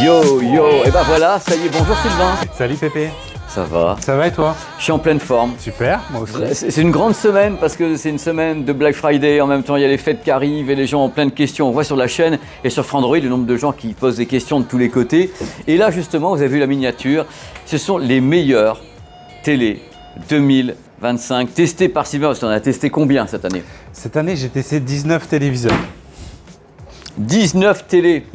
Yo, et ben voilà, ça y est, bonjour Sylvain. Salut Pépé. Ça va? Ça va et toi? Je suis en pleine forme. Super, moi aussi. C'est une grande semaine parce que c'est une semaine de Black Friday. En même temps, il y a les fêtes qui arrivent et les gens ont plein de questions. On voit sur la chaîne et sur Frandroid le nombre de gens qui posent des questions de tous les côtés. Et là, justement, vous avez vu la miniature. Ce sont les meilleures télé 2025 testées par Sylvain. Parce qu'on a testé combien cette année? Cette année, j'ai testé 19 téléviseurs. 19 télés.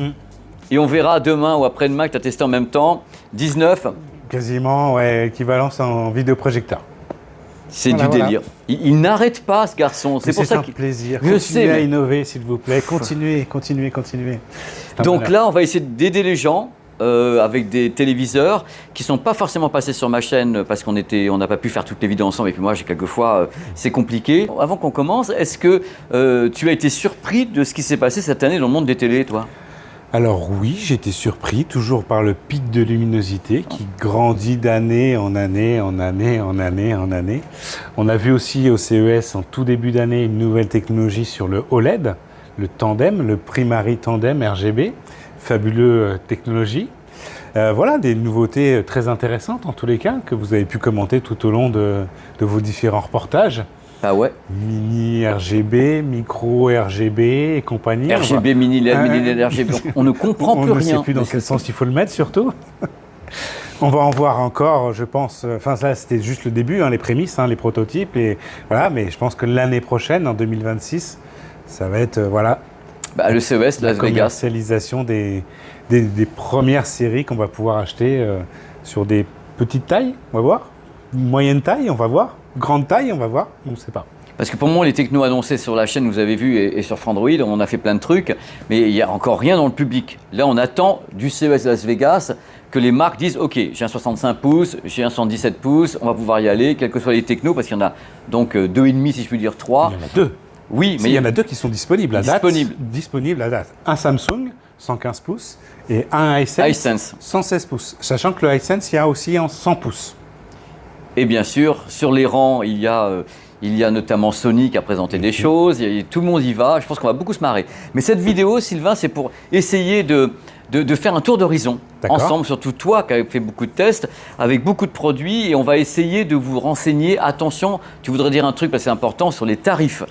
Et on verra demain ou après-demain que tu as testé en même temps. 19. Quasiment, ouais, équivalence en vidéoprojecteur. C'est du délire. Il n'arrête pas ce garçon. C'est pour ça qu'il plaisir. Je sais, à innover, s'il vous plaît. Continuez. Donc là, on va essayer d'aider les gens avec des téléviseurs qui ne sont pas forcément passés sur ma chaîne parce qu'on n'a pas pu faire toutes les vidéos ensemble. Et puis moi, quelquefois, c'est compliqué. Avant qu'on commence, est-ce que tu as été surpris de ce qui s'est passé cette année dans le monde des télés, toi ? Alors oui, j'ai été surpris toujours par le pic de luminosité qui grandit d'année en année. On a vu aussi au CES en tout début d'année une nouvelle technologie sur le OLED, le tandem, le Primary Tandem RGB, fabuleux technologie. Voilà, des nouveautés très intéressantes en tous les cas que vous avez pu commenter tout au long de vos différents reportages. Ah ouais. Mini RGB, micro RGB et compagnie. RGB, mini LED, mini LED RGB. On ne comprend plus rien. On ne sait plus dans quel sens il faut le mettre surtout. On va en voir encore, je pense. Enfin, ça, c'était juste le début, les prémices, les prototypes. Et voilà, mais je pense que l'année prochaine, en 2026, ça va être le CES, la Las Vegas. Commercialisation des premières séries qu'on va pouvoir acheter sur des petites tailles, on va voir. Moyenne taille, on va voir. Grande taille, on va voir. On ne sait pas. Parce que pour moi, les technos annoncés sur la chaîne, vous avez vu, et sur Frandroid, on a fait plein de trucs, mais il n'y a encore rien dans le public. Là, on attend du CES Las Vegas que les marques disent « Ok, j'ai un 65 pouces, j'ai un 77 pouces, on va pouvoir y aller, quels que soient les technos, parce qu'il y en a donc 2,5 si je puis dire 3. » Il y en a 2. Oui, mais il y en a 2 qui sont disponibles à date. Disponibles à date. Un Samsung, 115 pouces, et un hisense, 116 pouces. Sachant que le hisense, il y a aussi en 100 pouces. Et bien sûr, sur les rangs, il y a notamment Sony qui a présenté des choses, tout le monde y va, je pense qu'on va beaucoup se marrer. Mais cette vidéo, Sylvain, c'est pour essayer de faire un tour d'horizon ensemble, surtout toi qui as fait beaucoup de tests, avec beaucoup de produits, et on va essayer de vous renseigner. Attention, tu voudrais dire un truc parce que c'est important, sur les tarifs.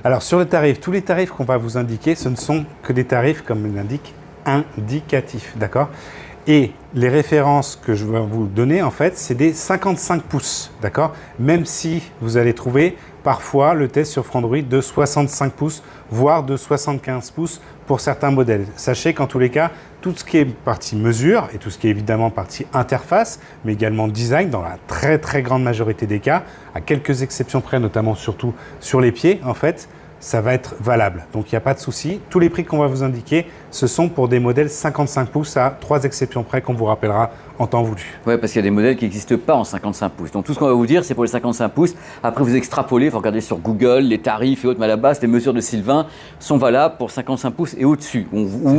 Alors sur les tarifs, tous les tarifs qu'on va vous indiquer, ce ne sont que des tarifs, comme il l'indique, indicatifs, d'accord ? Et les références que je vais vous donner, en fait, c'est des 55 pouces, d'accord ? Même si vous allez trouver parfois le test sur Frandroid de 65 pouces, voire de 75 pouces pour certains modèles. Sachez qu'en tous les cas, tout ce qui est partie mesure et tout ce qui est évidemment partie interface, mais également design, dans la très très grande majorité des cas, à quelques exceptions près, notamment surtout sur les pieds, en fait, ça va être valable. Donc, il n'y a pas de souci. Tous les prix qu'on va vous indiquer, ce sont pour des modèles 55 pouces à 3 exceptions près qu'on vous rappellera en temps voulu. Oui, parce qu'il y a des modèles qui n'existent pas en 55 pouces. Donc, tout ce qu'on va vous dire, c'est pour les 55 pouces. Après, vous extrapolez, vous regardez sur Google, les tarifs et autres, mais à la base, les mesures de Sylvain sont valables pour 55 pouces et au-dessus,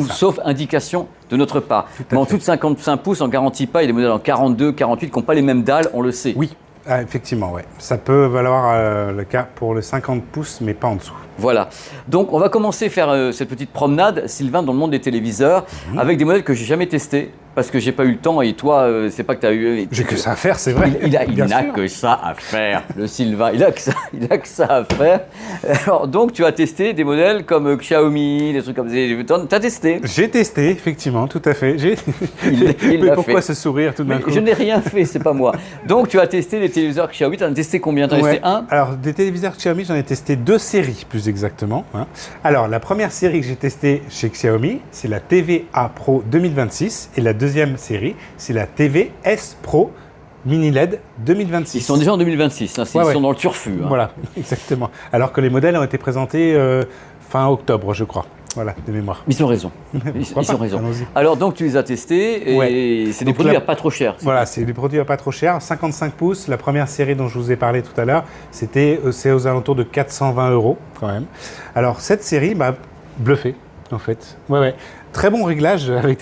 sauf indication de notre part. Mais en dessous de 55 pouces, on ne garantit pas. Il y a des modèles en 42, 48 qui n'ont pas les mêmes dalles, on le sait. Oui. Ah, effectivement, ouais. Ça peut valoir le cas pour le 50 pouces, mais pas en dessous. Voilà. Donc, on va commencer à faire cette petite promenade, Sylvain, dans le monde des téléviseurs, avec des modèles que j'ai jamais testés, parce que j'ai pas eu le temps, et toi, c'est pas que tu as eu... J'ai que ça à faire, c'est vrai. Il n'a que ça à faire, le Sylvain. Il a que ça à faire. Alors, donc, tu as testé des modèles comme Xiaomi, des trucs comme ça. Tu as testé? J'ai testé, effectivement, tout à fait. Mais pourquoi ce sourire tout d'un coup? Je n'ai rien fait, c'est pas moi. Donc, tu as testé les téléviseurs Xiaomi. Tu en as testé combien? Tu en as testé un? Alors, des téléviseurs Xiaomi, j'en ai testé 2 séries, plus exactement. Alors, la première série que j'ai testée chez Xiaomi, c'est la TV A Pro 2026. Et la deuxième série, c'est la TV S Pro Mini LED 2026. Ils sont déjà en 2026, ils sont dans le turfu. Voilà, exactement. Alors que les modèles ont été présentés fin octobre, je crois. Voilà, de mémoire. Ils ont raison. Ils ont raison. Alors, donc, tu les as testés et c'est des produits à pas trop cher. Voilà, c'est des produits à pas trop cher. 55 pouces, la première série dont je vous ai parlé tout à l'heure, c'est aux alentours de 420 € quand même. Alors, cette série m'a bluffé, en fait. Ouais. Très bon réglage avec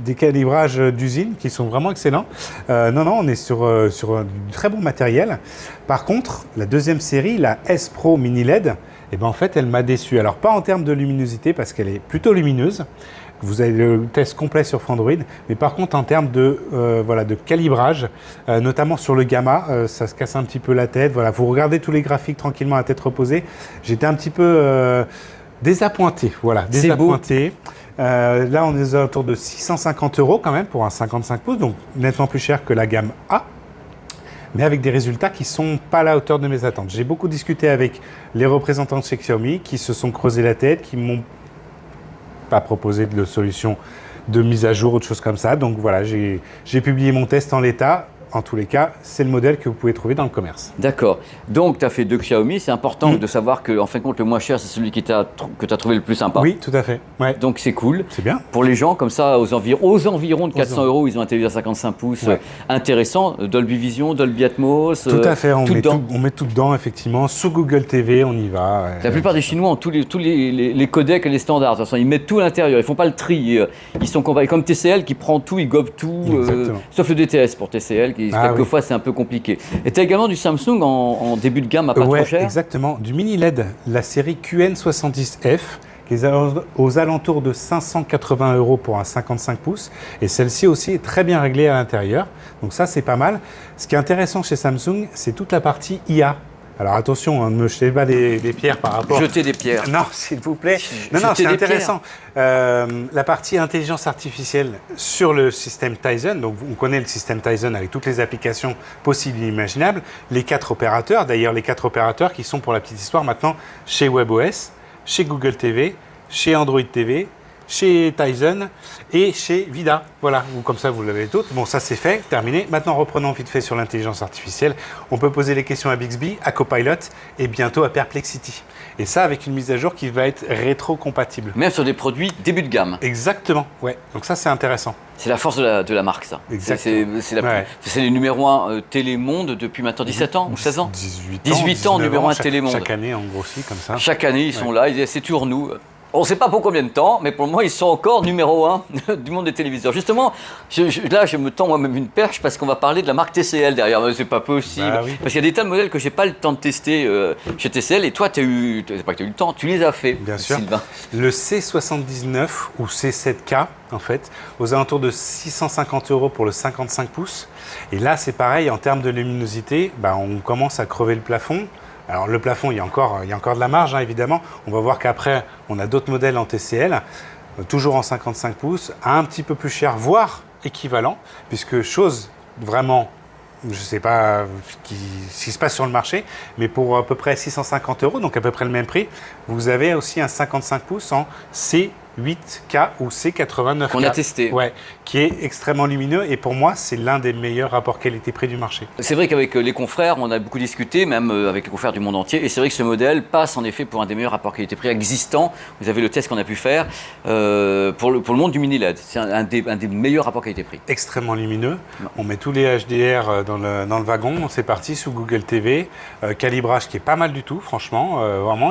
des calibrages d'usine qui sont vraiment excellents. Non, on est sur du très bon matériel. Par contre, la deuxième série, la S Pro Mini LED, Et ben en fait, elle m'a déçu. Alors pas en termes de luminosité parce qu'elle est plutôt lumineuse. Vous avez le test complet sur Android, mais par contre en termes de, voilà, de calibrage, notamment sur le gamma, ça se casse un petit peu la tête. Voilà, vous regardez tous les graphiques tranquillement à tête reposée. J'étais un petit peu désappointé. Voilà, désappointé. Là, on est autour de 650 € quand même pour un 55 pouces, donc nettement plus cher que la gamme A, mais avec des résultats qui ne sont pas à la hauteur de mes attentes. J'ai beaucoup discuté avec les représentants de chez Xiaomi qui se sont creusés la tête, qui m'ont pas proposé de solution de mise à jour ou de choses comme ça. Donc voilà, j'ai publié mon test en l'état. En tous les cas, c'est le modèle que vous pouvez trouver dans le commerce. D'accord. Donc, tu as fait 2 Xiaomi. C'est important de savoir qu'en fin de compte, le moins cher, c'est celui que tu as trouvé le plus sympa. Oui, tout à fait. Ouais. Donc, c'est cool. C'est bien. Pour les gens, comme ça, aux environs de 400 €, ils ont un téléviseur 55 pouces intéressant. Dolby Vision, Dolby Atmos. Tout à fait. On met tout dedans, effectivement. Sous Google TV, on y va. La plupart des Chinois ont tous les codecs et les standards. De toute façon, ils mettent tout à l'intérieur. Ils ne font pas le tri. Ils sont comme TCL qui prend tout, ils gobent tout. Sauf le DTS pour TCL. Quelquefois, c'est un peu compliqué. Et tu as également du Samsung en début de gamme à pas trop cher. Exactement. Du mini LED, la série QN70F, qui est aux alentours de 580 € pour un 55 pouces. Et celle-ci aussi est très bien réglée à l'intérieur. Donc ça, c'est pas mal. Ce qui est intéressant chez Samsung, c'est toute la partie IA. Alors attention, ne me jetez pas des pierres par rapport... Jeter des pierres. Non, s'il vous plaît. Non, c'est intéressant. La partie intelligence artificielle sur le système Tizen, donc on connaît le système Tizen avec toutes les applications possibles et imaginables, les 4 opérateurs, d'ailleurs les 4 opérateurs qui sont pour la petite histoire maintenant chez WebOS, chez Google TV, chez Android TV, chez Tizen et chez Vida. Voilà, comme ça vous l'avez toutes. Bon, ça c'est fait, terminé. Maintenant, reprenons vite fait sur l'intelligence artificielle. On peut poser les questions à Bixby, à Copilot et bientôt à Perplexity. Et ça avec une mise à jour qui va être rétro-compatible. Même sur des produits début de gamme. Exactement, ouais. Donc ça c'est intéressant. C'est la force de la marque, ça. Exactement. C'est les numéro 1 Télémonde depuis maintenant 17 ans ou 16 ans 18 ans, numéro 1 Télémonde. Chaque année, on grossit comme ça. Chaque année, ils sont là, ils disent c'est toujours nous. On ne sait pas pour combien de temps, mais pour le moment, ils sont encore numéro 1 du monde des téléviseurs. Justement, là, je me tends moi-même une perche parce qu'on va parler de la marque TCL derrière. C'est pas possible. Bah oui. Parce qu'il y a des tas de modèles que je n'ai pas le temps de tester chez TCL. Et toi, c'est pas que tu as eu le temps, tu les as fait, bien sûr. Sylvain. Le C79 ou C7K, en fait, aux alentours de 650 € pour le 55 pouces. Et là, c'est pareil, en termes de luminosité, on commence à crever le plafond. Alors le plafond, il y a encore de la marge, hein, évidemment. On va voir qu'après, on a d'autres modèles en TCL, toujours en 55 pouces, un petit peu plus cher, voire équivalent, puisque chose vraiment, je ne sais pas ce qui se passe sur le marché, mais pour à peu près 650 €, donc à peu près le même prix, vous avez aussi un 55 pouces en C8K ou C89K. Qu'on a testé. Ouais, qui est extrêmement lumineux et pour moi, c'est l'un des meilleurs rapports qualité-prix du marché. C'est vrai qu'avec les confrères, on a beaucoup discuté, même avec les confrères du monde entier, et c'est vrai que ce modèle passe en effet pour un des meilleurs rapports qualité-prix existants. Vous avez le test qu'on a pu faire pour le monde du mini LED. C'est un des meilleurs rapports qualité-prix. Extrêmement lumineux. On met tous les HDR dans le wagon. C'est parti sous Google TV. Calibrage qui est pas mal du tout, franchement. Vraiment,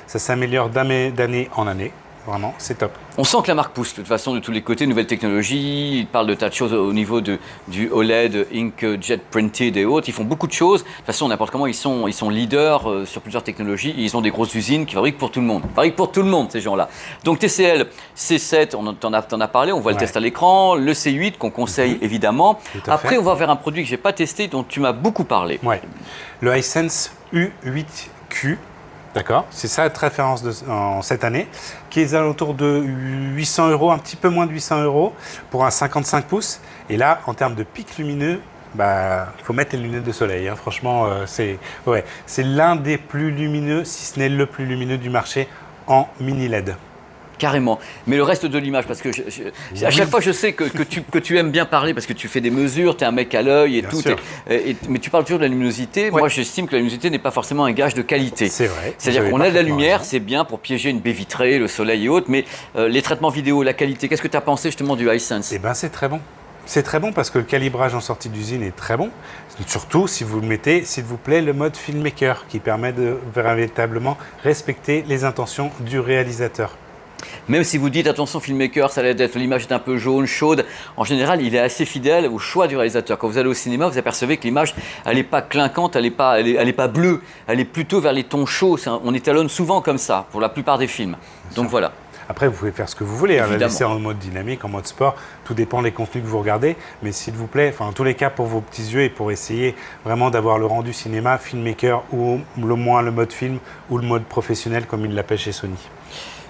ça s'améliore d'année en année. Vraiment, c'est top. On sent que la marque pousse de toute façon de tous les côtés, nouvelles technologies. Ils parlent de tas de choses au niveau du OLED, Inkjet Printed et autres. Ils font beaucoup de choses. De toute façon, n'importe comment, ils sont leaders sur plusieurs technologies. Et ils ont des grosses usines qui fabriquent pour tout le monde. Ils fabriquent pour tout le monde, ces gens-là. Donc TCL, C7, on t'en a parlé, on voit le test à l'écran. Le C8 qu'on conseille évidemment. Après, on va vers un produit que je n'ai pas testé, dont tu m'as beaucoup parlé. Ouais. Le Hisense U8Q. D'accord, c'est ça la référence en cette année, qui est aux alentours de 800 €, un petit peu moins de 800 € pour un 55 pouces. Et là, en termes de pic lumineux, faut mettre les lunettes de soleil. Hein. Franchement, c'est l'un des plus lumineux, si ce n'est le plus lumineux du marché en mini LED. Carrément. Mais le reste de l'image, parce que à chaque fois, je sais que tu aimes bien parler parce que tu fais des mesures, tu es un mec à l'œil et bien tout. Sûr. Mais tu parles toujours de la luminosité. Ouais. Moi, j'estime que la luminosité n'est pas forcément un gage de qualité. C'est vrai. C'est-à-dire qu'on a de la lumière, c'est bien pour piéger une baie vitrée, le soleil et autres, mais les traitements vidéo, la qualité, qu'est-ce que tu as pensé justement du Hisense ? Eh bien, c'est très bon. C'est très bon parce que le calibrage en sortie d'usine est très bon. Surtout si vous mettez, s'il vous plaît, le mode filmmaker qui permet de véritablement respecter les intentions du réalisateur. Même si vous dites attention filmmaker, ça allait être l'image est un peu jaune, chaude, en général il est assez fidèle au choix du réalisateur. Quand vous allez au cinéma, vous apercevez que l'image elle n'est pas clinquante, elle n'est pas bleue, elle est plutôt vers les tons chauds. On étalonne souvent comme ça pour la plupart des films. Donc voilà. Après, vous pouvez faire ce que vous voulez, la Évidemment. laisser en mode dynamique, en mode sport, tout dépend des contenus que vous regardez, mais s'il vous plaît, en tous les cas pour vos petits yeux et pour essayer vraiment d'avoir le rendu cinéma, filmmaker ou le moins le mode film ou le mode professionnel comme ils l'appellent chez Sony.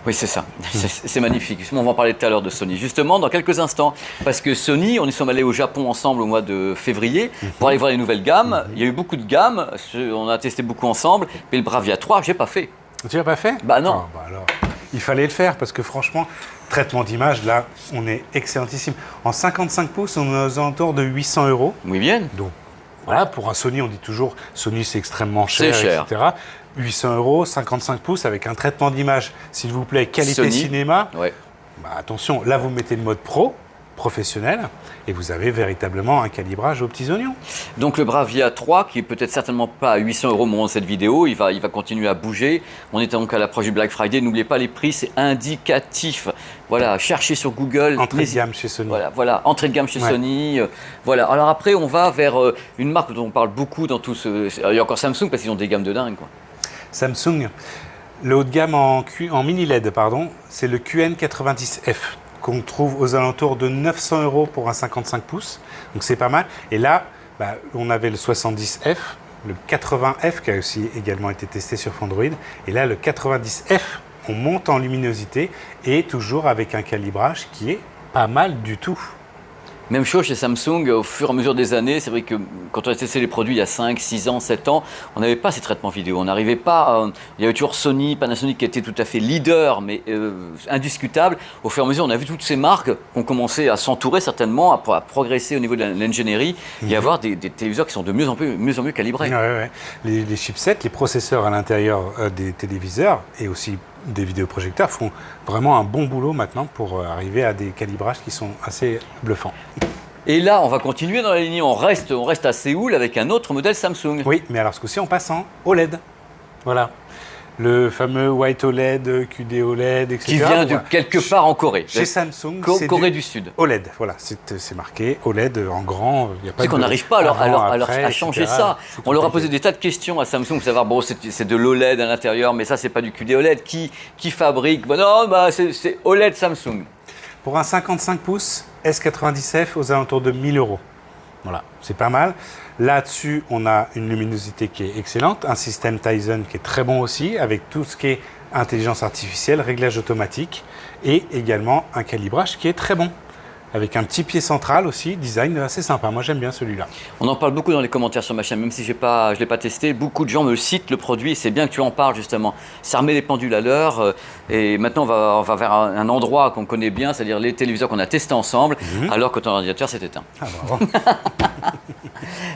Oui, c'est ça. C'est magnifique. Justement, on va en parler tout à l'heure de Sony. Justement, dans quelques instants. Parce que Sony, on y sommes allés au Japon ensemble au mois de février pour aller voir les nouvelles gammes. Il y a eu beaucoup de gammes. On a testé beaucoup ensemble. Mais le Bravia 3, je n'ai pas fait. Tu l'as pas fait? Bah non. Ah, bah alors, il fallait le faire parce que franchement, traitement d'image, là, on est excellentissime. En 55 pouces, on est aux alentours de 800 €. Oui, bien. Donc, voilà, pour un Sony, on dit toujours Sony, c'est extrêmement cher, C'est cher. etc. 800 €, 55 pouces avec un traitement d'image, s'il vous plaît, qualité Sony. cinéma. Ouais. Bah, attention, là, vous mettez le mode pro, professionnel, et vous avez véritablement un calibrage aux petits oignons. Donc le Bravia 3, qui est peut-être certainement pas à 800 € au moment de cette vidéo, il va continuer à bouger. On est donc à l'approche du Black Friday. N'oubliez pas les prix, c'est indicatif. Voilà, cherchez sur Google. Entrée de gamme chez Sony. Voilà, entrée de gamme chez Sony. Voilà. Alors après, on va vers une marque dont on parle beaucoup dans tout ce. Il y a encore Samsung parce qu'ils ont des gammes de dingue, quoi. Samsung, le haut de gamme en mini LED, pardon, c'est le QN90F qu'on trouve aux alentours de 900 € pour un 55 pouces. Donc c'est pas mal. Et là, bah, on avait le 70F, le 80F qui a aussi également été testé sur Android. Et là, le 90F, on monte en luminosité et toujours avec un calibrage qui est pas mal du tout. Même chose chez Samsung, au fur et à mesure des années, c'est vrai que quand on a testé les produits il y a 5, 6 ans, 7 ans, on n'avait pas ces traitements vidéo, on n'arrivait pas, il y avait toujours Sony, Panasonic qui était tout à fait leader, mais indiscutable. Au fur et à mesure, on a vu toutes ces marques qui ont commencé à s'entourer certainement, à progresser au niveau de l'ingénierie et avoir des téléviseurs qui sont de mieux en mieux calibrés. Ouais. Les chipsets, les processeurs à l'intérieur des téléviseurs et aussi des vidéoprojecteurs font vraiment un bon boulot maintenant pour arriver à des calibrages qui sont assez bluffants. Et là, on va continuer dans la lignée, on reste à Séoul avec un autre modèle Samsung. Oui, mais alors ce coup-ci, on passe en OLED. Voilà. Le fameux White OLED, QD OLED, etc. Qui vient de quelque part en Corée. Chez Samsung, c'est Corée du Sud. OLED. Voilà, c'est marqué OLED en grand. C'est qu'on n'arrive pas à changer ça. On leur a posé des tas de questions à Samsung pour savoir, bon, c'est de l'OLED à l'intérieur, mais ça, c'est pas du QD OLED. Qui fabrique? Bon, non, bah, c'est OLED Samsung. Pour un 55 pouces S90F aux alentours de 1000 €. Voilà, c'est pas mal. Là-dessus, on a une luminosité qui est excellente, un système Tizen qui est très bon aussi, avec tout ce qui est intelligence artificielle, réglage automatique, et également un calibrage qui est très bon. Avec un petit pied central aussi, design assez sympa. Moi, j'aime bien celui-là. On en parle beaucoup dans les commentaires sur ma chaîne, même si je ne l'ai pas testé. Beaucoup de gens me citent le produit et c'est bien que tu en parles justement. Ça remet les pendules à l'heure. Et maintenant, on va vers un endroit qu'on connaît bien, c'est-à-dire les téléviseurs qu'on a testés ensemble, alors que ton ordinateur s'est éteint. Ah, bravo.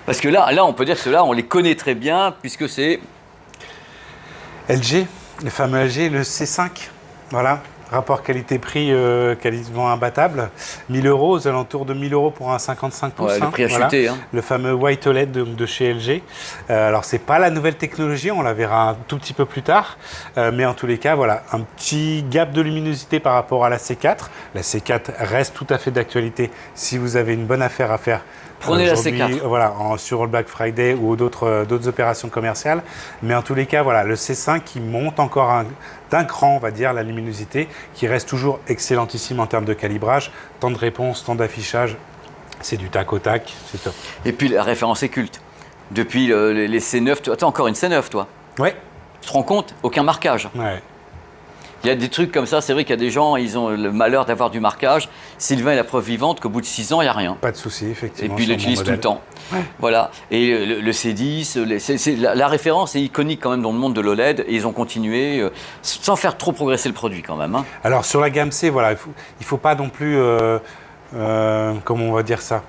Parce que là, on peut dire que ceux-là, on les connaît très bien, puisque c'est LG, le fameux LG, le C5. Voilà. Rapport qualité-prix quasiment imbattable. 1000 € aux alentours de 1000 € pour un 55 pouces. Ouais, le prix a chuté. Hein. Le fameux White OLED de chez LG. Alors, c'est pas la nouvelle technologie, on la verra un tout petit peu plus tard. Mais en tous les cas, voilà, un petit gap de luminosité par rapport à la C4. La C4 reste tout à fait d'actualité si vous avez une bonne affaire à faire. Prenez la C4. Voilà, sur le Black Friday ou d'autres opérations commerciales. Mais en tous les cas, voilà, le C5 qui monte encore d'un cran, on va dire, la luminosité, qui reste toujours excellentissime en termes de calibrage, temps de réponse, temps d'affichage, c'est du tac au tac, c'est top. Et puis la référence est culte. Depuis les C9, tu as encore une C9 toi? Ouais. Tu te rends compte? Aucun marquage. Ouais. Il y a des trucs comme ça, c'est vrai qu'il y a des gens, ils ont le malheur d'avoir du marquage. Sylvain est la preuve vivante qu'au bout de 6 ans, il n'y a rien. Pas de souci, effectivement. Et puis il l'utilise tout le temps. Ouais. Voilà. Et le C10, la référence est iconique quand même dans le monde de l'OLED et ils ont continué sans faire trop progresser le produit quand même. Hein. Alors sur la gamme C, voilà, il faut pas non plus, comment on va dire ça,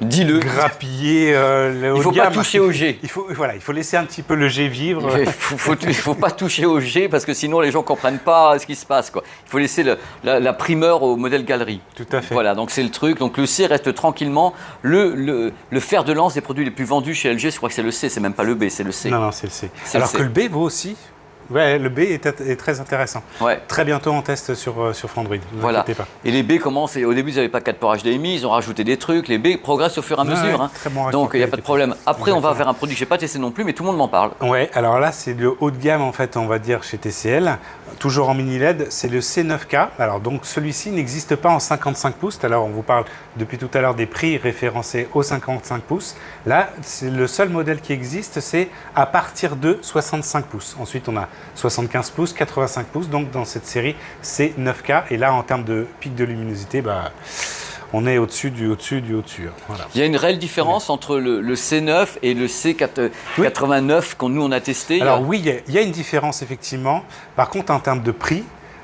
dis-le. Grappiller le haut de gamme. Il ne faut pas toucher au G. Il faut laisser un petit peu le G vivre. Il ne faut pas toucher au G parce que sinon les gens ne comprennent pas ce qui se passe. Quoi. Il faut laisser la primeur au modèle galerie. Tout à fait. Voilà, donc c'est le truc. Donc le C reste tranquillement le fer de lance des produits les plus vendus chez LG. Je crois que c'est le C, c'est même pas le B, c'est le C. Non, c'est le C. Alors que le B vaut aussi Ouais, le B est très intéressant. Ouais. Très bientôt en test sur Frandroid, ne vous Voilà. inquiétez pas. Et les B commencent, et au début, ils n'avaient pas 4 ports HDMI, ils ont rajouté des trucs. Les B progressent au fur et à mesure. Hein. Très bon Donc, il n'y a pas de problème. Après, on va Exactement. vers un produit que je n'ai pas testé non plus, mais tout le monde m'en parle. Ouais, alors là, c'est le haut de gamme, en fait, on va dire, chez TCL. Toujours en mini LED, c'est le C9K. Alors, donc, celui-ci n'existe pas en 55 pouces. Alors, on vous parle depuis tout à l'heure des prix référencés aux 55 pouces. Là, c'est le seul modèle qui existe, c'est à partir de 65 pouces. Ensuite, on a 75 pouces, 85 pouces. Donc, dans cette série, c'est 9K. Et là, en termes de pic de luminosité, on est au-dessus du au-dessus. Voilà. Il y a une réelle différence entre le C9 et le C89 qu'on nous on a testé. Alors oui, il y a une différence effectivement. Par contre, en termes de prix,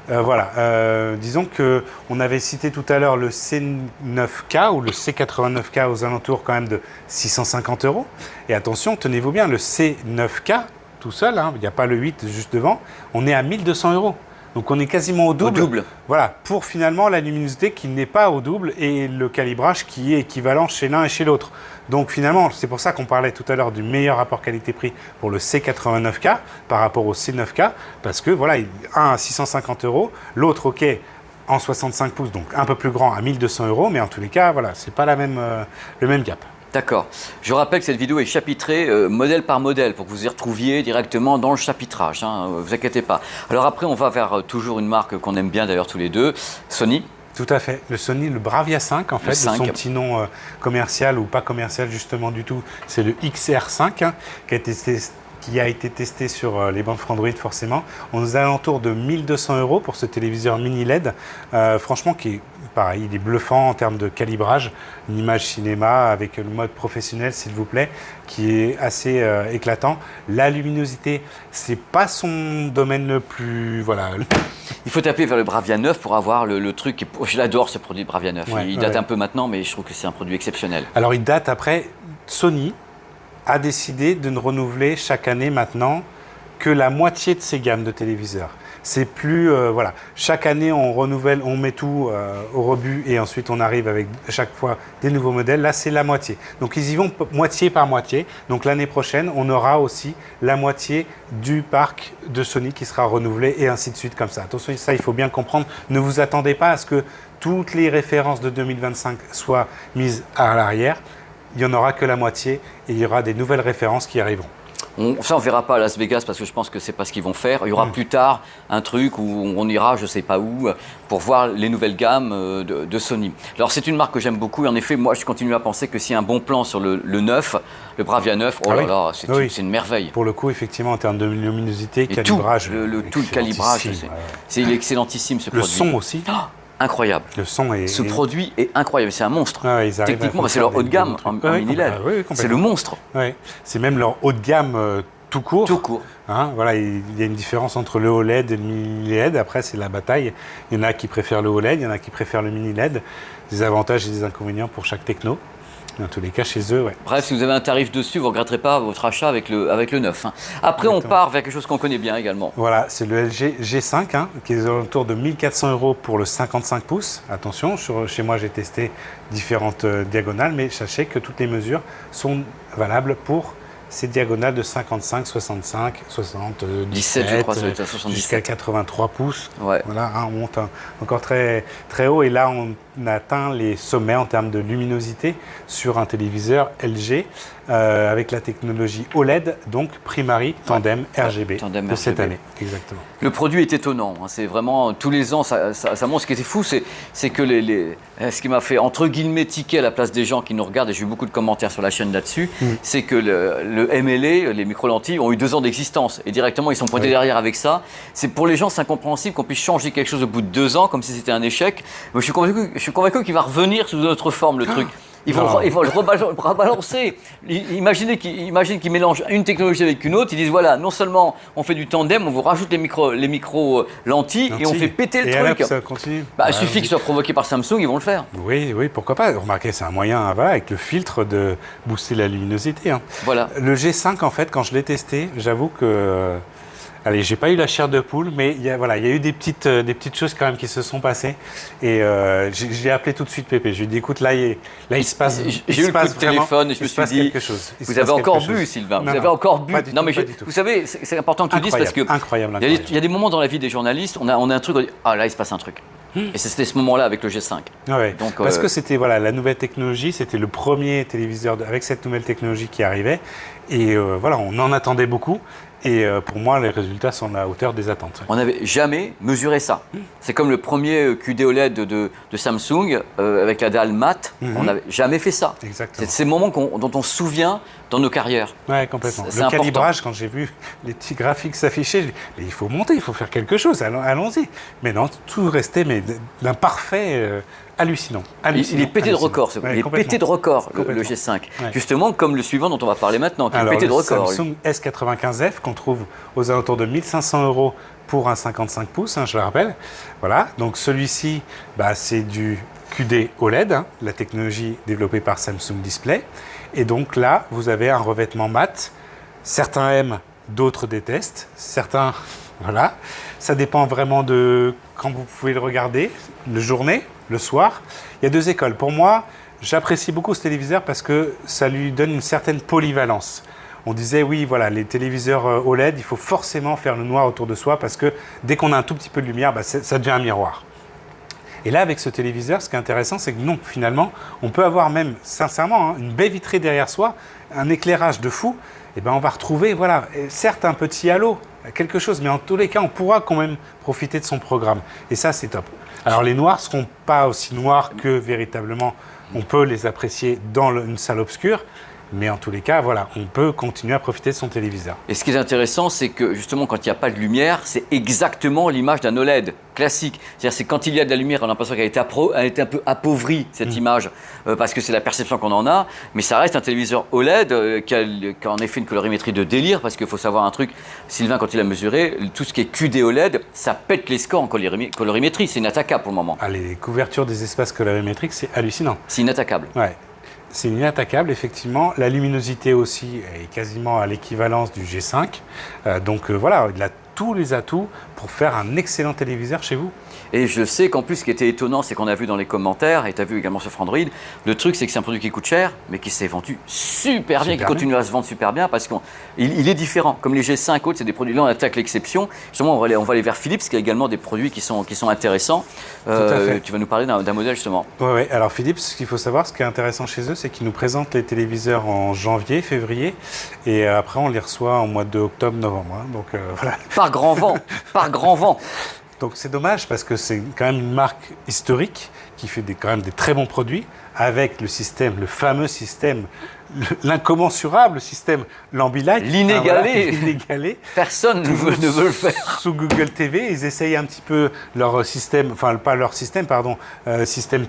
disons qu'on avait cité tout à l'heure le C9K ou le C89K aux alentours quand même de 650 €. Et attention, tenez-vous bien, le C9K tout seul, hein, il n'y a pas le 8 juste devant, on est à 1200 €. Donc on est quasiment au double. Au double. Voilà, pour finalement la luminosité qui n'est pas au double et le calibrage qui est équivalent chez l'un et chez l'autre. Donc finalement, c'est pour ça qu'on parlait tout à l'heure du meilleur rapport qualité-prix pour le C89K par rapport au C9K, parce que voilà, un à 650 €, l'autre ok en 65 pouces, donc un peu plus grand à 1200 €, mais en tous les cas, voilà, c'est pas le même gap. D'accord. Je rappelle que cette vidéo est chapitrée modèle par modèle pour que vous y retrouviez directement dans le chapitrage. Hein, vous inquiétez pas. Alors après, on va vers toujours une marque qu'on aime bien d'ailleurs tous les deux, Sony. Tout à fait. Le Sony, le Bravia 5, en fait, de son petit nom commercial ou pas commercial justement du tout, c'est le XR5 hein, qui a été testé sur les bandes Frandroid forcément. On est aux alentours de 1200 € pour ce téléviseur mini LED, franchement qui est pareil, il est bluffant en termes de calibrage, une image cinéma avec le mode professionnel s'il vous plaît, qui est assez éclatant. La luminosité, c'est pas son domaine le plus... Voilà. Il faut taper vers le Bravia 9 pour avoir le truc. Je l'adore ce produit Bravia 9. Ouais, il date un peu maintenant, mais je trouve que c'est un produit exceptionnel. Alors il date après, Sony a décidé de ne renouveler chaque année maintenant que la moitié de ses gammes de téléviseurs. C'est plus, voilà, chaque année on renouvelle, on met tout au rebut et ensuite on arrive avec chaque fois des nouveaux modèles. Là c'est la moitié. Donc ils y vont moitié par moitié. Donc l'année prochaine on aura aussi la moitié du parc de Sony qui sera renouvelé et ainsi de suite comme ça. Attention, ça il faut bien comprendre. Ne vous attendez pas à ce que toutes les références de 2025 soient mises à l'arrière. Il n'y en aura que la moitié et il y aura des nouvelles références qui arriveront. Ça, on ne verra pas à Las Vegas parce que je pense que c'est pas ce qu'ils vont faire. Il y aura plus tard un truc où on ira, je sais pas où, pour voir les nouvelles gammes de Sony. Alors, c'est une marque que j'aime beaucoup. Et en effet, moi, je continue à penser que s'il y a un bon plan sur le 9, le Bravia 9, oh là là, c'est une merveille. Pour le coup, effectivement, en termes de luminosité, et calibrage. Tout le calibrage, c'est excellentissime ce produit. Le son aussi. Oh, incroyable. Le son est... Ce produit est incroyable, c'est un monstre. Ah, techniquement, c'est leur haut de gamme en mini LED. C'est le monstre. Ouais. C'est même leur haut de gamme tout court. Tout court. Hein, voilà, il y a une différence entre le OLED et le mini LED. Après, c'est la bataille. Il y en a qui préfèrent le OLED, il y en a qui préfèrent le mini LED. Des avantages et des inconvénients pour chaque techno. Dans tous les cas, chez eux, ouais. Bref, si vous avez un tarif dessus, vous ne regretterez pas votre achat avec le 9. Hein. Après, on part vers quelque chose qu'on connaît bien également. Voilà, c'est le LG G5, hein, qui est autour de 1400 € pour le 55 pouces. Attention, chez moi, j'ai testé différentes diagonales, mais sachez que toutes les mesures sont valables pour ces diagonales de 55, 65, 60, 17, je crois, jusqu'à 83 pouces. Ouais. Voilà, hein, on monte encore très, très haut et là, on atteint les sommets en termes de luminosité sur un téléviseur LG avec la technologie OLED, donc Primary Tandem RGB de cette année. Exactement. Le produit est étonnant. Hein, c'est vraiment, tous les ans, ça montre. Ce qui était fou, c'est que ce qui m'a fait, entre guillemets, tiquer à la place des gens qui nous regardent, et j'ai eu beaucoup de commentaires sur la chaîne là-dessus, c'est que le MLA, les micro-lentilles, ont eu 2 ans d'existence. Et directement, ils sont pointés derrière avec ça. Pour les gens, c'est incompréhensible qu'on puisse changer quelque chose au bout de 2 ans, comme si c'était un échec. Mais je suis convaincu qu'il va revenir sous une autre forme, le truc. Ils vont le rebalancer. Imaginez qu'ils mélangent une technologie avec une autre. Ils disent voilà, non seulement on fait du tandem, on vous rajoute les micro lentilles et on fait péter le truc. Là, ça continue. Il suffit que ce soit provoqué par Samsung, ils vont le faire. Oui, pourquoi pas. Remarquez, c'est un moyen, avec le filtre, de booster la luminosité. Hein. Voilà. Le G5, en fait, quand je l'ai testé, j'avoue que Allez, j'ai pas eu la chair de poule, mais voilà, il y a eu des petites choses quand même qui se sont passées. Et j'ai appelé tout de suite Pépé. Je lui ai dit, écoute, là, il se passe J'ai eu le coup de téléphone et je me suis dit, vous avez encore bu, Sylvain, vous avez encore bu. Non, mais vous savez, c'est important que tu dises parce que il y a des moments dans la vie des journalistes, on a un truc, on dit, ah là, il se passe un truc. Et c'était ce moment-là avec le G5. Ouais, donc, parce que c'était la nouvelle technologie, c'était le premier téléviseur avec cette nouvelle technologie qui arrivait. Et voilà, on en attendait beaucoup. Et pour moi, les résultats sont à la hauteur des attentes. On n'avait jamais mesuré ça. C'est comme le premier QD OLED de Samsung avec la dalle mat. On n'avait jamais fait ça. Exactement. C'est ces moments dont on se souvient dans nos carrières. Oui, complètement. Le calibrage, quand j'ai vu les petits graphiques s'afficher, mais il faut monter, il faut faire quelque chose, allons-y. Mais non, tout restait d'un parfait hallucinant. Il est pété de records, il est pété de records, le G5. Ouais. Justement, comme le suivant dont on va parler maintenant, qui est pété de records. Le Samsung S95F, qu'on trouve aux alentours de 1 500 € pour un 55 pouces, je le rappelle. Voilà, donc celui-ci, c'est du QD OLED, la technologie développée par Samsung Display. Et donc là, vous avez un revêtement mat. Certains aiment, d'autres détestent. Certains, voilà. Ça dépend vraiment de quand vous pouvez le regarder, la journée, le soir. Il y a deux écoles. Pour moi, j'apprécie beaucoup ce téléviseur parce que ça lui donne une certaine polyvalence. On disait, oui, voilà, les téléviseurs OLED, il faut forcément faire le noir autour de soi parce que dès qu'on a un tout petit peu de lumière, ça devient un miroir. Et là, avec ce téléviseur, ce qui est intéressant, c'est que non, finalement, on peut avoir même, sincèrement, une baie vitrée derrière soi, un éclairage de fou. Et on va retrouver, voilà, certes un petit halo, quelque chose, mais en tous les cas, on pourra quand même profiter de son programme. Et ça, c'est top. Alors, les noirs ne seront pas aussi noirs que véritablement on peut les apprécier dans une salle obscure. Mais en tous les cas, voilà, on peut continuer à profiter de son téléviseur. Et ce qui est intéressant, c'est que justement, quand il n'y a pas de lumière, c'est exactement l'image d'un OLED classique. C'est-à-dire, c'est quand il y a de la lumière, on a l'impression qu'elle a été un peu appauvrie, cette image, parce que c'est la perception qu'on en a. Mais ça reste un téléviseur OLED qui a en effet une colorimétrie de délire, parce qu'il faut savoir un truc, Sylvain, quand il a mesuré, tout ce qui est QD OLED, ça pète les scores en colorimétrie. C'est inattaquable pour le moment. Ah, les couvertures des espaces colorimétriques, c'est hallucinant. C'est inattaquable. Ouais. C'est inattaquable, effectivement. La luminosité aussi est quasiment à l'équivalence du G5. Donc voilà, il a tous les atouts pour faire un excellent téléviseur chez vous. Et je sais qu'en plus, ce qui était étonnant, c'est qu'on a vu dans les commentaires, et tu as vu également sur Android, le truc, c'est que c'est un produit qui coûte cher, mais qui s'est vendu super bien, qui continue à se vendre super bien, parce qu'il est différent. Comme les G5 autres, c'est des produits, là on attaque l'exception. Justement, on va aller vers Philips, qui a également des produits qui sont intéressants. Tu vas nous parler d'un modèle, justement. Oui. Alors Philips, ce qu'il faut savoir, ce qui est intéressant chez eux, c'est qu'ils nous présentent les téléviseurs en janvier, février, et après on les reçoit en mois de octobre, novembre. Donc voilà. Par grand vent, par grand vent. Donc c'est dommage parce que c'est quand même une marque historique qui fait quand même des très bons produits avec le système, le fameux système, l'incommensurable système l'Ambilight. L'inégalé. L'inégalé. Personne ne veut le faire. Sous Google TV, ils essayent un petit peu leur système, enfin pas leur système, pardon, système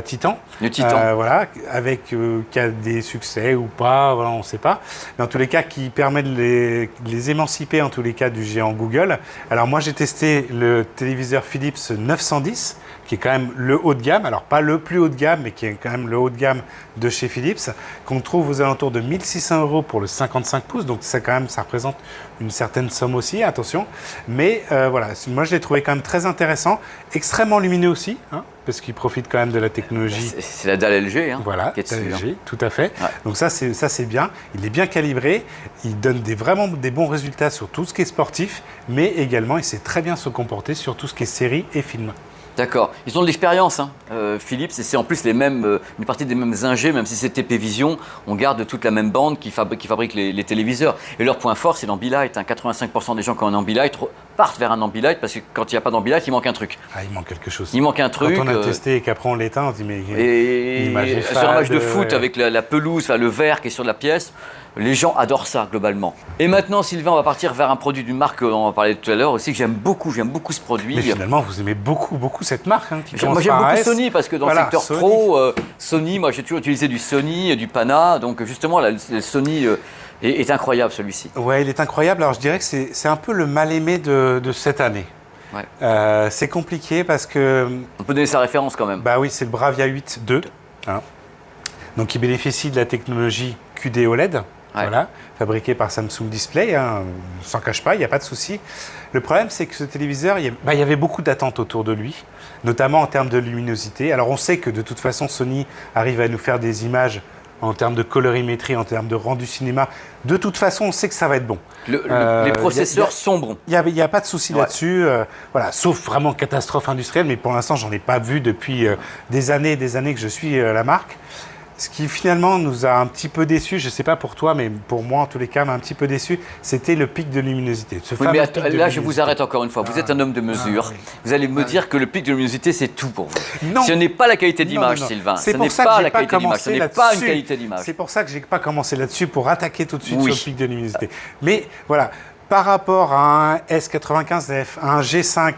Titan. Le Titan. Voilà, avec qui a des succès ou pas, voilà, on ne sait pas. Mais en tous les cas, qui permet de les émanciper en tous les cas du géant Google. Alors moi j'ai testé le téléviseur Philips 910, qui est quand même le haut de gamme, alors pas le plus haut de gamme, mais qui est quand même le haut de gamme de chez Philips, qu'on trouve aux alentours de 1 600 € pour le 55 pouces, donc ça représente une certaine somme aussi, attention. Mais voilà, moi je l'ai trouvé quand même très intéressant, extrêmement lumineux aussi, parce qu'il profite quand même de la technologie. C'est la dalle LG, voilà, qui est dessus, LG, tout à fait. Ouais. Donc ça c'est bien, il est bien calibré, il donne vraiment des bons résultats sur tout ce qui est sportif, mais également il sait très bien se comporter sur tout ce qui est série et film. D'accord. Ils ont de l'expérience, Philips, et c'est en plus une partie des mêmes ingés, même si c'est TP Vision, on garde toute la même bande qui fabrique les téléviseurs. Et leur point fort, c'est l'Ambilight. 85% des gens qui ont un Ambilight partent vers un Ambilight parce que quand il n'y a pas d'Ambilight, il manque un truc. Ah, il manque quelque chose. Il manque un truc. Quand on a testé et qu'après on l'éteint, on se dit mais sur un match de foot avec la pelouse, le verre qui est sur la pièce, les gens adorent ça globalement. Et maintenant, Sylvain, on va partir vers un produit d'une marque, on en parlait tout à l'heure aussi, que j'aime beaucoup ce produit. Mais finalement, vous aimez beaucoup cette marque. Moi j'aime beaucoup Sony parce que dans le secteur Sony. Pro, Sony, moi j'ai toujours utilisé du Sony, du Pana, donc justement le Sony est incroyable celui-ci. Ouais, il est incroyable. Alors je dirais que c'est un peu le mal-aimé de cette année. Ouais. C'est compliqué parce que... On peut donner sa référence quand même. Bah oui, c'est le Bravia 8 II. Donc il bénéficie de la technologie QD OLED. Voilà, fabriqué par Samsung Display, hein, on s'en cache pas, il n'y a pas de souci. Le problème, c'est que ce téléviseur, il y avait beaucoup d'attentes autour de lui, notamment en termes de luminosité. Alors on sait que de toute façon, Sony arrive à nous faire des images en termes de colorimétrie, en termes de rendu cinéma. De toute façon, on sait que ça va être bon. Les processeurs sont bons. Il n'y a pas de souci là-dessus, voilà, sauf vraiment catastrophe industrielle, mais pour l'instant, j'en ai pas vu depuis des années et des années que je suis la marque. Ce qui finalement nous a un petit peu déçus, je ne sais pas pour toi, mais pour moi en tous les cas, m'a un petit peu déçu, c'était le pic de luminosité. Là, je vous arrête encore une fois. Vous êtes un homme de mesure. Vous allez me dire que le pic de luminosité, c'est tout pour vous. Non. Ce n'est pas la qualité d'image, Sylvain. Ce n'est pas la qualité d'image. Ce n'est pas une qualité d'image. C'est pour ça que je n'ai pas commencé là-dessus, pour attaquer tout de suite sur le pic de luminosité. Mais voilà, par rapport à un S95F, un G5,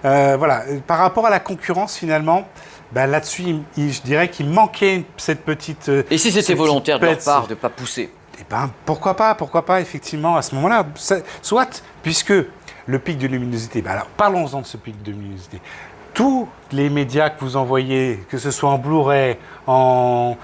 voilà, par rapport à la concurrence finalement, là-dessus, je dirais qu'il manquait cette petite... Et si c'était volontaire de leur part de ne pas pousser? Eh ben, pourquoi pas, effectivement, à ce moment-là. Soit, puisque le pic de luminosité, alors parlons-en de ce pic de luminosité. Tous les médias que vous envoyez, que ce soit en Blu-ray, en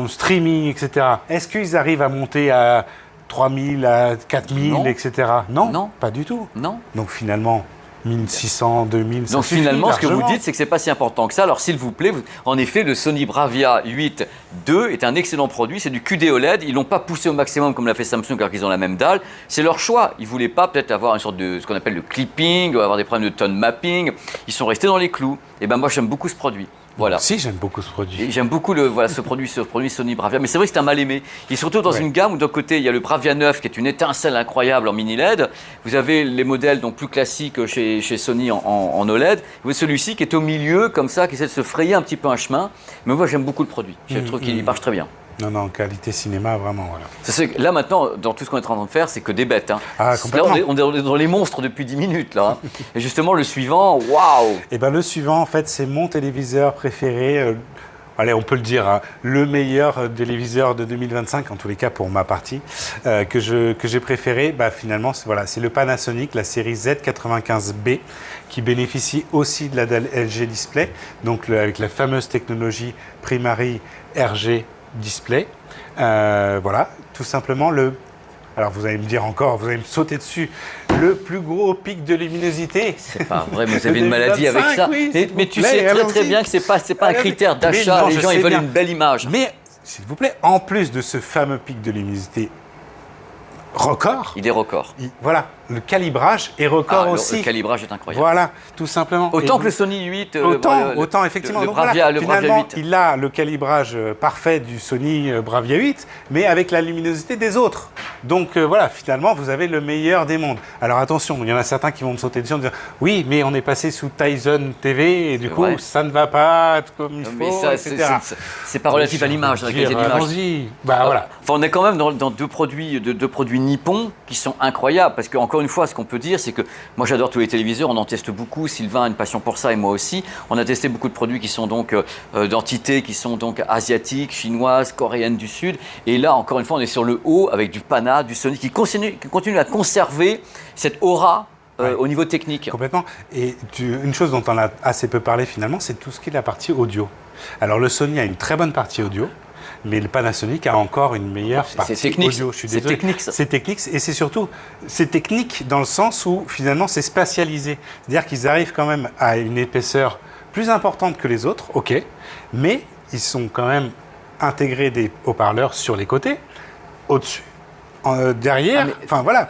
streaming, etc., est-ce qu'ils arrivent à monter à 3000, à 4000, etc. Non, pas du tout. Non. Donc finalement... 1600, 2000, ça Donc suffit finalement, ce que largement. vous dites, c'est que c'est pas si important que ça. Alors s'il vous plaît, en effet, le Sony Bravia 8 II est un excellent produit. C'est du QD OLED. Ils l'ont pas poussé au maximum comme l'a fait Samsung alors qu'ils ont la même dalle. C'est leur choix. Ils voulaient pas peut-être avoir une sorte de ce qu'on appelle le clipping, ou avoir des problèmes de tone mapping. Ils sont restés dans les clous. Et ben moi, j'aime beaucoup ce produit. Voilà. Si, j'aime beaucoup ce produit. Et j'aime beaucoup ce produit Sony Bravia. Mais c'est vrai que c'est un mal aimé. Et surtout dans une gamme où d'un côté, il y a le Bravia 9 qui est une étincelle incroyable en mini LED. Vous avez les modèles donc plus classiques chez Sony en OLED. Vous avez celui-ci qui est au milieu, comme ça, qui essaie de se frayer un petit peu un chemin. Mais moi, j'aime beaucoup le produit. Je trouve qu'il marche très bien. Non, qualité cinéma, vraiment, voilà. Là, maintenant, dans tout ce qu'on est en train de faire, c'est que des bêtes. Hein. Ah, complètement. Là, on est dans les monstres depuis 10 minutes, là. Hein. Et justement, le suivant, waouh! Et le suivant, en fait, c'est mon téléviseur préféré. Allez, on peut le dire, hein, le meilleur téléviseur de 2025, en tous les cas pour ma partie, que j'ai préféré. Finalement, c'est le Panasonic, la série Z95B, qui bénéficie aussi de la dalle LG Display, donc avec la fameuse technologie Primary RG Display. Voilà, tout simplement alors vous allez me dire encore, vous allez me sauter dessus, le plus gros pic de luminosité. C'est pas vrai, vous avez une maladie avec ça. Oui, mais tu sais très bien que c'est pas un critère d'achat. Les gens, ils veulent une belle image. Mais, s'il vous plaît, en plus de ce fameux pic de luminosité record. Il est record. Voilà, le calibrage est record aussi. Le calibrage est incroyable. Voilà, tout simplement. Autant que le Sony 8. Autant, effectivement. Le Donc Bravia, finalement, 8. il a le calibrage parfait du Sony Bravia 8, mais avec la luminosité des autres. Donc voilà, finalement, vous avez le meilleur des mondes. Alors attention, il y en a certains qui vont me sauter dessus en disant « Oui, mais on est passé sous Tizen TV et du coup, ça ne va pas comme il faut, etc. » C'est pas relatif à l'image, la qualité d'image. Voilà. Enfin, on est quand même dans deux produits nippons qui sont incroyables. Parce qu'encore une fois, ce qu'on peut dire, c'est que moi, j'adore tous les téléviseurs. On en teste beaucoup. Sylvain a une passion pour ça et moi aussi. On a testé beaucoup de produits qui sont donc d'entités qui sont donc asiatiques, chinoises, coréennes du Sud. Et là, encore une fois, on est sur le haut avec du Pana, du Sony qui continue à conserver cette aura au niveau technique. Complètement. Et une chose dont on a assez peu parlé finalement, c'est tout ce qui est la partie audio. Alors le Sony a une très bonne partie audio, mais le Panasonic a encore une meilleure partie audio. Je suis désolé. C'est technique, ça. C'est technique, et c'est surtout, c'est technique dans le sens où finalement c'est spatialisé. C'est-à-dire qu'ils arrivent quand même à une épaisseur plus importante que les autres, ok, mais ils sont quand même intégrés des haut-parleurs sur les côtés, au-dessus. Derrière,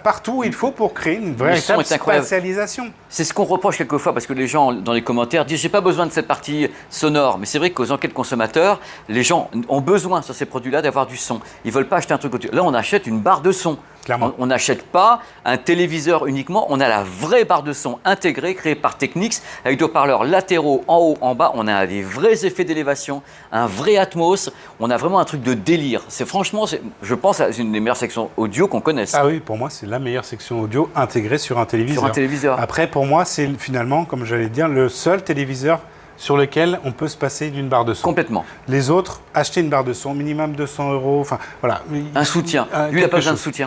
partout où il faut pour créer une véritable spatialisation. C'est ce qu'on reproche quelquefois parce que les gens dans les commentaires disent j'ai pas besoin de cette partie sonore, mais c'est vrai qu'aux enquêtes consommateurs, les gens ont besoin sur ces produits-là d'avoir du son. Ils veulent pas acheter un truc audio. Là, on achète une barre de son. Clairement. On n'achète pas un téléviseur uniquement, on a la vraie barre de son intégrée créée par Technics avec des haut-parleurs latéraux en haut, en bas. On a des vrais effets d'élévation, un vrai Atmos. On a vraiment un truc de délire. Je pense, c'est une des meilleures sections audio qu'on connaisse. Ah oui, pour moi, c'est la meilleure section audio intégrée sur un téléviseur. Après, pour moi, c'est finalement, comme j'allais dire, le seul téléviseur sur lequel on peut se passer d'une barre de son. Complètement. Les autres, acheter une barre de son, minimum 200 €, enfin voilà. Un soutien. Lui, il n'a pas besoin de soutien.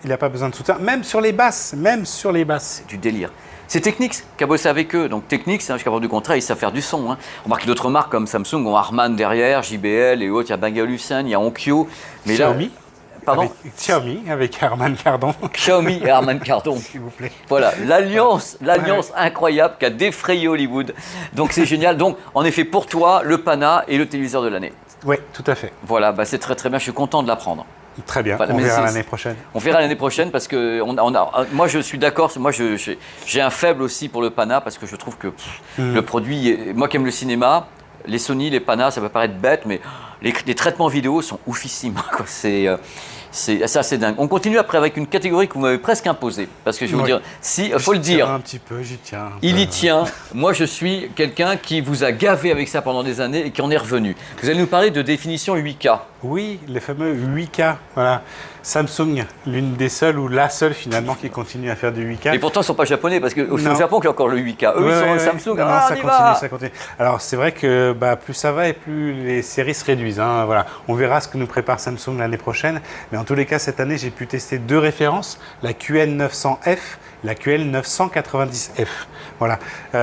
Il n'a pas besoin de soutien, même sur les basses. C'est du délire. C'est Technics qui a bossé avec eux. Donc Technics, jusqu'à bord du contrat, ils savent faire du son. Hein. On remarque d'autres marques comme Samsung ont Harman derrière, JBL et autres. Il y a Bang & Olufsen, il y a Onkyo. Mais Xiaomi. Pardon? Avec Xiaomi, avec Herman Cardon. Xiaomi et Harman Kardon. S'il vous plaît. Voilà, l'alliance incroyable qui a défrayé Hollywood. Donc c'est génial. Donc en effet, pour toi, le Pana et le téléviseur de l'année. Oui, tout à fait. Voilà, bah, c'est très très bien. Je suis content de l'apprendre. Très bien, Voilà, on mais verra c'est- l'année prochaine. On verra l'année prochaine parce que moi je suis d'accord. Moi j'ai un faible aussi pour le Pana parce que je trouve que le produit, moi qui aime le cinéma, les Sony, les Pana, ça peut paraître bête, mais les traitements vidéo sont oufissimes, quoi. C'est dingue. On continue après avec une catégorie que vous m'avez presque imposée. Parce que je vais vous Oui. dire, si, il faut le J'y tiens dire, un petit peu, j'y tiens. un il peu. y tient. Moi, je suis quelqu'un qui vous a gavé avec ça pendant des années et qui en est revenu. Vous allez nous parler de définition 8K. Oui, les fameux 8K. Voilà. Samsung, l'une des seules ou la seule finalement qui continue à faire du 8K. Et pourtant, ils ne sont pas japonais parce qu'au Non. Japon, il y a encore le 8K. Eux, Ouais, ils sont ouais, Samsung. ouais. Non, Ah, ça on y continue, va. ça continue. Alors c'est vrai que plus ça va et plus les séries se réduisent, hein. Voilà. On verra ce que nous prépare Samsung l'année prochaine. Mais en tous les cas, cette année, j'ai pu tester deux références, la QN900F, la QL990F. Voilà.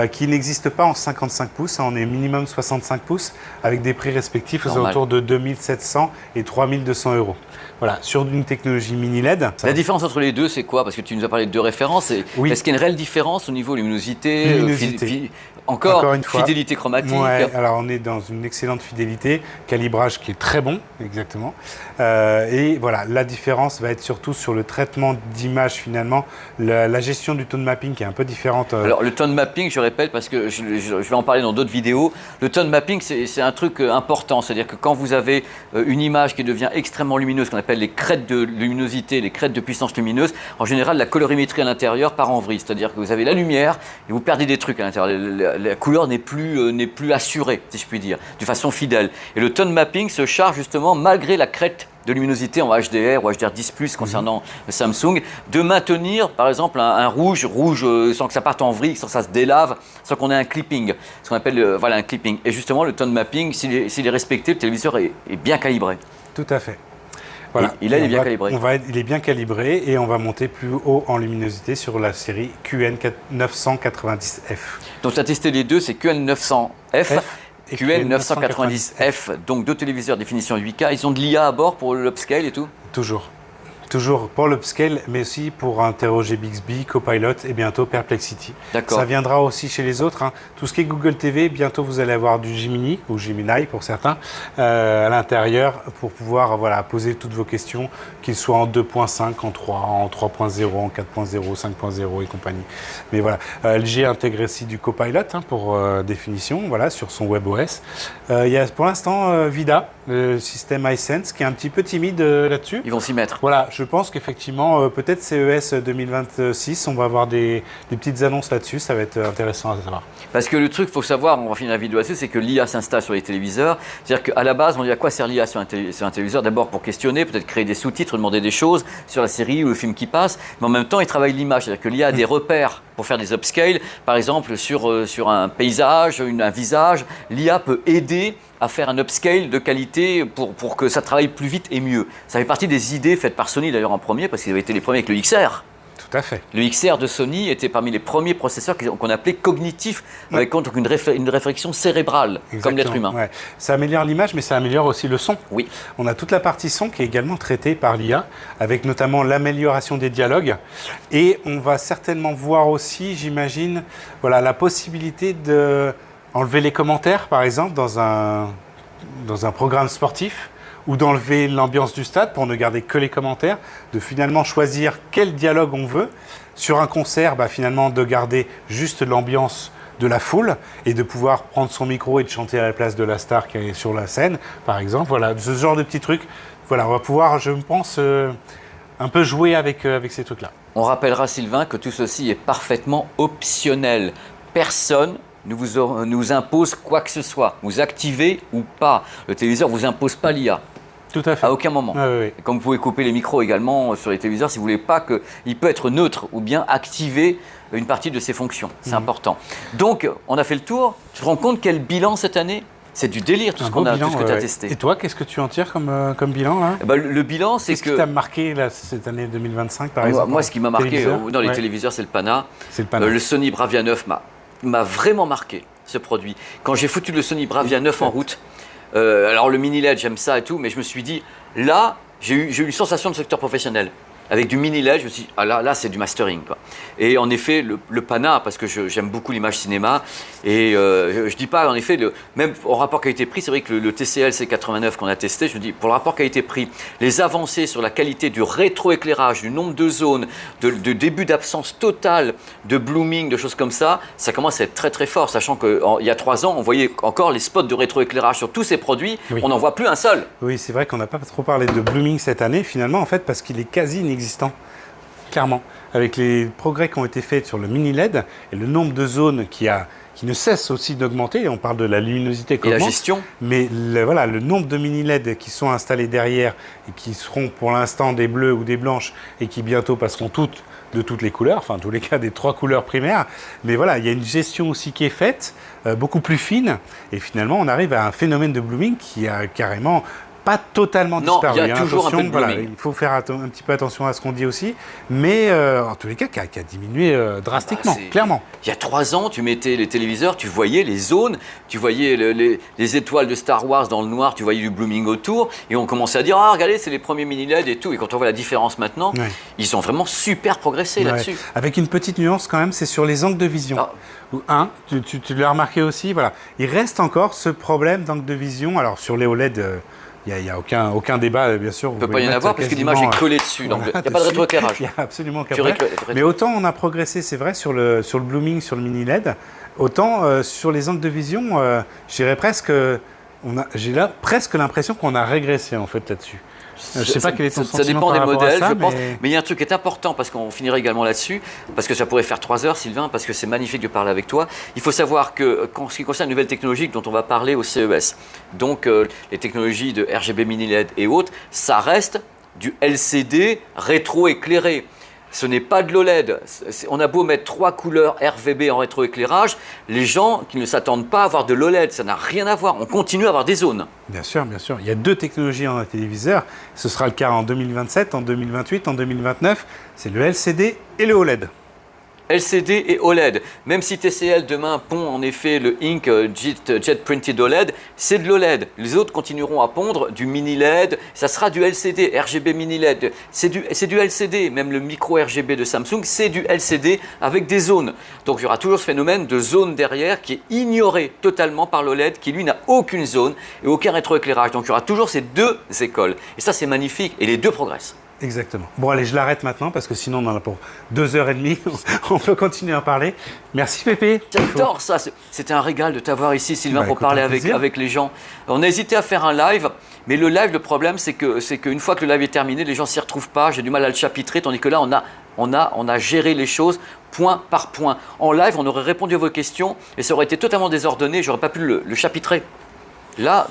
Qui n'existent pas en 55 pouces, hein. On est minimum 65 pouces avec des prix respectifs aux Normal. alentours de 2700 et 3200 euros. Voilà, sur une technologie mini LED. La différence entre les deux, c'est quoi? Parce que tu nous as parlé de deux références. Oui. Est-ce qu'il y a une réelle différence au niveau luminosité, Luminosité. encore une fois. fidélité chromatique? Ouais, alors on est dans une excellente fidélité, calibrage qui est très bon, exactement. Et voilà, la différence va être surtout sur le traitement d'image finalement, la gestion du tone mapping qui est un peu différente. Alors, le tone mapping, je répète, parce que je vais en parler dans d'autres vidéos, le tone mapping, c'est un truc important. C'est-à-dire que quand vous avez une image qui devient extrêmement lumineuse, qu'on appelle les crêtes de luminosité, les crêtes de puissance lumineuse, en général, la colorimétrie à l'intérieur part en vrille. C'est-à-dire que vous avez la lumière et vous perdez des trucs à l'intérieur. La couleur n'est plus assurée, si je puis dire, de façon fidèle. Et le tone mapping se charge justement, malgré la crête de luminosité en HDR ou HDR10+, concernant Samsung, de maintenir par exemple un rouge sans que ça parte en vrille, sans que ça se délave, sans qu'on ait un clipping, ce qu'on appelle voilà, un clipping. Et justement, le tone mapping, s'il est respecté, le téléviseur est bien calibré. Tout à fait. Voilà. Et là, il est On bien va- calibré. Il est bien calibré et on va monter plus haut en luminosité sur la série QN990F. Donc tu as testé les deux, c'est QN900F. et QN990F, donc deux téléviseurs définition 8K. Ils ont de l'IA à bord pour l'upscale et tout? Toujours. Toujours pour l'upscale, mais aussi pour interroger Bixby, Copilot et bientôt Perplexity. D'accord. Ça viendra aussi chez les autres, hein. Tout ce qui est Google TV, bientôt vous allez avoir du Gemini, ou Gemini pour certains, à l'intérieur pour pouvoir poser toutes vos questions, qu'ils soient en 2.5, en 3, en 3.0, en 4.0, 5.0 et compagnie. Mais voilà, LG intègre aussi du Copilot, hein, pour définition, voilà, sur son WebOS. Il y a pour l'instant Vida, le système iSense, qui est un petit peu timide là-dessus. Ils vont s'y mettre. Voilà, je pense qu'effectivement, peut-être CES 2026, on va avoir des petites annonces là-dessus, ça va être intéressant à savoir. Parce que le truc, il faut savoir, on va finir la vidéo là-dessus, c'est que l'IA s'installe sur les téléviseurs. C'est-à-dire qu'à la base, on dit à quoi sert l'IA sur un téléviseur? D'abord pour questionner, peut-être créer des sous-titres, demander des choses sur la série ou le film qui passe. Mais en même temps, il travaille l'image. C'est-à-dire que l'IA a des repères pour faire des upscales. Par exemple, sur un paysage, un visage, l'IA peut aider à faire un upscale de qualité pour que ça travaille plus vite et mieux. Ça fait partie des idées faites par Sony d'ailleurs en premier, parce qu'ils avaient été les premiers avec le XR. Tout à fait. Le XR de Sony était parmi les premiers processeurs qu'on appelait cognitifs, avec donc une réflexion cérébrale, comme l'être Exactement, humain. ouais. Ça améliore l'image, mais ça améliore aussi le son. Oui. On a toute la partie son qui est également traitée par l'IA, avec notamment l'amélioration des dialogues. Et on va certainement voir aussi, j'imagine, la possibilité d'enlever les commentaires, par exemple, dans un programme sportif, ou d'enlever l'ambiance du stade pour ne garder que les commentaires, de finalement choisir quel dialogue on veut. Sur un concert, finalement, de garder juste l'ambiance de la foule et de pouvoir prendre son micro et de chanter à la place de la star qui est sur la scène, par exemple. Voilà, ce genre de petits trucs. Voilà, on va pouvoir, je pense, un peu jouer avec ces trucs-là. On rappellera, Sylvain, que tout ceci est parfaitement optionnel. Personne ne vous impose quoi que ce soit. Vous activez ou pas. Le téléviseur ne vous impose pas l'IA. Tout à fait. À aucun moment. Ah, oui. Et comme vous pouvez couper les micros également sur les téléviseurs, si vous ne voulez pas qu'il peut être neutre ou bien activer une partie de ses fonctions. C'est important. Donc, on a fait le tour. Tu te rends compte quel bilan cette année? C'est du délire tout ce qu'on a, tout ce que tu as testé. Et toi, qu'est-ce que tu en tires comme bilan là? Le bilan, c'est Qu'est-ce qui t'a marqué là, cette année 2025 par exemple? Moi, ce qui m'a marqué téléviseur dans les téléviseurs, c'est le Pana. C'est le Pana. Le Sony Bravia 9 m'a vraiment marqué, ce produit. Quand j'ai foutu le Sony Bravia 9 en route, alors le mini LED, j'aime ça et tout, mais je me suis dit, là, j'ai eu une sensation de secteur professionnel. Avec du mini LED, je me suis dit, ah là c'est du mastering, quoi. Et en effet, le Pana, parce que j'aime beaucoup l'image cinéma, et je dis pas, en effet, même au rapport qualité-prix, c'est vrai que le TCL C89 qu'on a testé, je me dis, pour le rapport qualité-prix, les avancées sur la qualité du rétroéclairage, du nombre de zones, de début d'absence totale de blooming, de choses comme ça commence à être très très fort, sachant qu'il y a 3 ans, on voyait encore les spots de rétroéclairage sur tous ces produits, Oui. on n'en voit plus un seul. Oui, c'est vrai qu'on n'a pas trop parlé de blooming cette année, finalement, en fait, parce qu'il est quasi inexistant, clairement. Avec les progrès qui ont été faits sur le mini LED et le nombre de zones qui ne cesse aussi d'augmenter, on parle de la luminosité Et la gestion. mais le nombre de mini LED qui sont installés derrière et qui seront pour l'instant des bleus ou des blanches et qui bientôt passeront toutes de toutes les couleurs, enfin en tous les cas des 3 couleurs primaires, mais voilà, il y a une gestion aussi qui est faite, beaucoup plus fine, et finalement on arrive à un phénomène de blooming qui a carrément pas totalement disparu. Non, il y a toujours attention, un peu de blooming. il faut faire un petit peu attention à ce qu'on dit aussi, mais en tous les cas, qui a diminué drastiquement, clairement. Il y a 3 ans, tu mettais les téléviseurs, tu voyais les zones, tu voyais les étoiles de Star Wars dans le noir, tu voyais du blooming autour, et on commençait à dire, ah regardez, c'est les premiers mini LED et tout. Et quand on voit la différence maintenant, ils ont vraiment super progressé là-dessus. Avec une petite nuance quand même, c'est sur les angles de vision. Tu l'as remarqué aussi, voilà. Il reste encore ce problème d'angle de vision. Alors sur les OLED, il n'y a aucun débat, bien sûr. Il ne peut pas y en avoir parce que l'image est collée dessus, donc il n'y a pas de rétroéclairage. Il n'y a absolument aucun problème. Mais autant on a progressé, c'est vrai, sur le blooming, sur le mini LED, autant sur les angles de vision, je dirais presque, j'ai là presque l'impression qu'on a régressé en fait là-dessus. Je ne sais pas quel est ton sentiment. Ça dépend des par rapport à modèles, ça, je pense. Mais il y a un truc qui est important, parce qu'on finirait également là-dessus, parce que ça pourrait faire 3 heures, Sylvain, parce que c'est magnifique de parler avec toi. Il faut savoir que, en ce qui concerne les nouvelles technologies dont on va parler au CES, donc les technologies de RGB mini LED et autres, ça reste du LCD rétroéclairé. Ce n'est pas de l'OLED. On a beau mettre 3 couleurs RVB en rétroéclairage, les gens qui ne s'attendent pas à avoir de l'OLED, ça n'a rien à voir. On continue à avoir des zones. Bien sûr, bien sûr. Il y a 2 technologies en téléviseur. Ce sera le cas en 2027, en 2028, en 2029. C'est le LCD et le OLED. LCD et OLED. Même si TCL demain pond en effet le Ink Jet Printed OLED, c'est de l'OLED. Les autres continueront à pondre du mini LED, ça sera du LCD, RGB mini LED. C'est du LCD, même le micro RGB de Samsung, c'est du LCD avec des zones. Donc il y aura toujours ce phénomène de zone derrière qui est ignoré totalement par l'OLED, qui lui n'a aucune zone et aucun rétroéclairage. Donc il y aura toujours ces 2 écoles. Et ça c'est magnifique et les 2 progressent. Exactement. Bon, allez, je l'arrête maintenant parce que sinon, on en a pour 2h30. On peut continuer à parler. Merci, Pépé. J'adore ça. C'était un régal de t'avoir ici, Sylvain, pour parler avec les gens. On a hésité à faire un live, mais le live, le problème, c'est qu'une fois que le live est terminé, les gens s'y retrouvent pas. J'ai du mal à le chapitrer, tandis que là, on a géré les choses point par point. En live, on aurait répondu à vos questions et ça aurait été totalement désordonné. J'aurais pas pu le chapitrer. Là,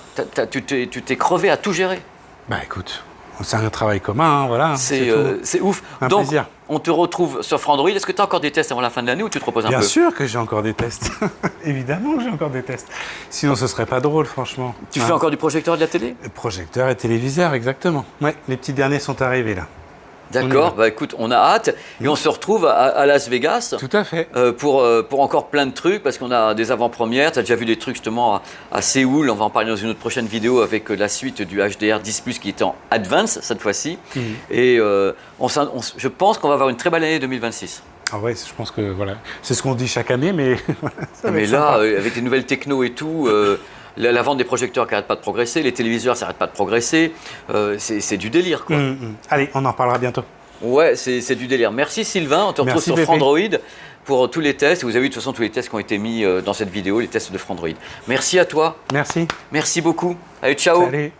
tu t'es crevé à tout gérer. Bah écoute. C'est un travail commun, hein, voilà. C'est ouf. Donc, plaisir. On te retrouve sur Frandroid. Est-ce que tu as encore des tests avant la fin de l'année ou tu te reposes un peu? Bien sûr que j'ai encore des tests. Évidemment que j'ai encore des tests. Sinon, ce serait pas drôle, franchement. Tu fais encore du projecteur et de la télé? Projecteur et téléviseur, exactement. Ouais, les petits derniers sont arrivés là. D'accord, bah écoute, on a hâte et on se retrouve à Las Vegas. Tout à fait. Pour encore plein de trucs parce qu'on a des avant-premières. Tu as déjà vu des trucs justement à Séoul. On va en parler dans une autre prochaine vidéo avec la suite du HDR 10+, qui est en Advance cette fois-ci. Et je pense qu'on va avoir une très belle année 2026. Ah ouais, je pense que voilà, c'est ce qu'on dit chaque année, mais. Mais là, avec les nouvelles techno et tout. La vente des projecteurs qui n'arrête pas de progresser, les téléviseurs ça n'arrête pas de progresser, c'est du délire quoi. Allez, on en parlera bientôt. Ouais, c'est du délire. Merci Sylvain, on te retrouve sur Frandroid pour tous les tests. Vous avez vu de toute façon tous les tests qui ont été mis dans cette vidéo, les tests de Frandroid. Merci à toi. Merci. Merci beaucoup. Allez, ciao. Salut.